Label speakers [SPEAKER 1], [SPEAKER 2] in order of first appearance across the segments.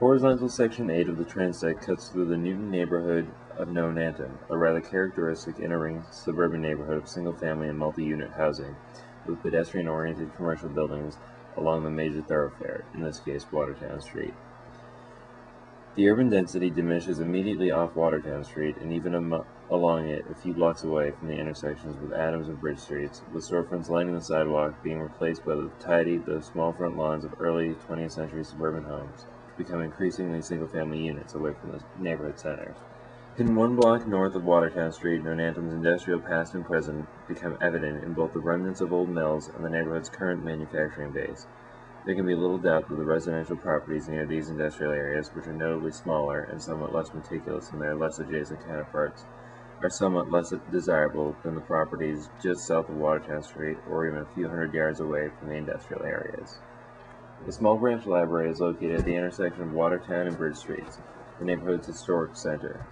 [SPEAKER 1] Horizontal Section 8 of the Transect cuts through the Newton neighborhood of Nonantum, a rather characteristic inner-ring suburban neighborhood of single-family and multi-unit housing, with pedestrian-oriented commercial buildings along the major thoroughfare, in this case Watertown Street. The urban density diminishes immediately off Watertown Street and even along it a few blocks away from the intersections with Adams and Bridge Streets, with storefronts lining the sidewalk being replaced by the tidy, though small front lawns of early 20th century suburban homes, which become increasingly single-family units away from the neighborhood center. In one block north of Watertown Street, Nonantum's industrial past and present become evident in both the remnants of old mills and the neighborhood's current manufacturing base. There can be little doubt that the residential properties near these industrial areas, which are notably smaller and somewhat less meticulous than their less adjacent counterparts, are somewhat less desirable than the properties just south of Watertown Street or even a few hundred yards away from the industrial areas. The small branch library is located at the intersection of Watertown and Bridge Streets, the neighborhood's historic center.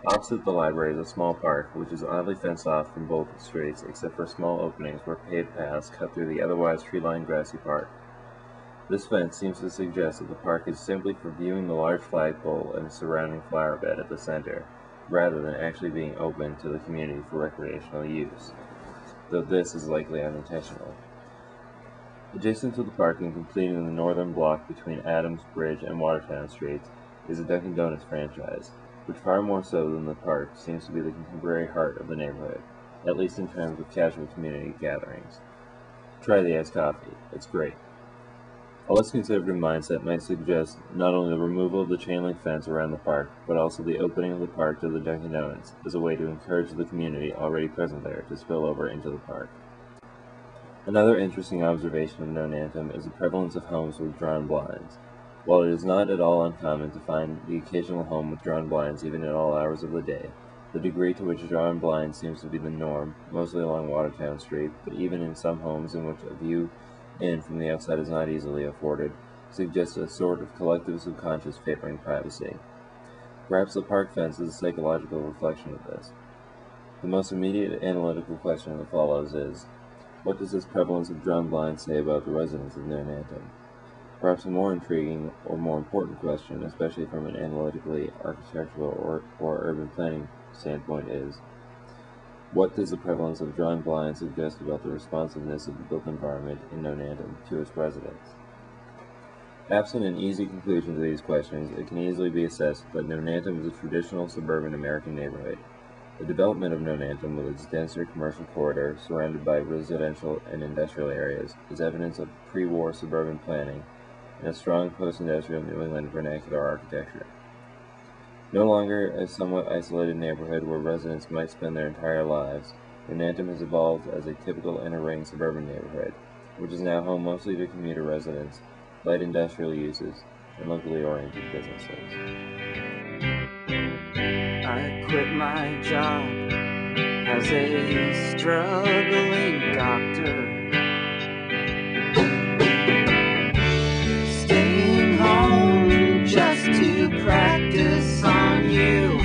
[SPEAKER 1] Opposite the library is a small park, which is oddly fenced off from both streets except for small openings where paved paths cut through the otherwise tree-lined grassy park. This fence seems to suggest that the park is simply for viewing the large flagpole and the surrounding flower bed at the center, rather than actually being open to the community for recreational use, though this is likely unintentional. Adjacent to the park and completing the northern block between Adams, Bridge, and Watertown Streets is a Dunkin' Donuts franchise, which far more so than the park seems to be the contemporary heart of the neighborhood, at least in terms of casual community gatherings. Try the iced coffee. It's great. A less conservative mindset might suggest not only the removal of the chain-link fence around the park, but also the opening of the park to the Dunkin' Donuts as a way to encourage the community already present there to spill over into the park. Another interesting observation of Nonantum is the prevalence of homes with drawn blinds. While it is not at all uncommon to find the occasional home with drawn blinds even at all hours of the day, the degree to which drawn blinds seems to be the norm, mostly along Watertown Street, but even in some homes in which a view in from the outside is not easily afforded, suggests a sort of collective subconscious favoring privacy. Perhaps the park fence is a psychological reflection of this. The most immediate analytical question that follows is, what does this prevalence of drawn blinds say about the residents of Nonantum? Perhaps a more intriguing or more important question, especially from an analytically architectural or urban planning standpoint, is, what does the prevalence of drawn blinds suggest about the responsiveness of the built environment in Nonantum to its residents? Absent an easy conclusion to these questions, it can easily be assessed that Nonantum is a traditional suburban American neighborhood. The development of Nonantum, with its denser commercial corridor surrounded by residential and industrial areas, is evidence of pre-war suburban planning and a strong post-industrial New England vernacular architecture. No longer a somewhat isolated neighborhood where residents might spend their entire lives, Nonantum has evolved as a typical inner-ring suburban neighborhood, which is now home mostly to commuter residents, light industrial uses, and locally oriented businesses.
[SPEAKER 2] I quit my job as a struggling doctor, staying home just to practice on you.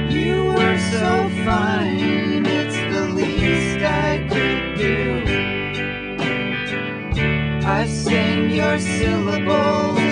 [SPEAKER 2] You were so fine, it's the least I could do. I sing your syllables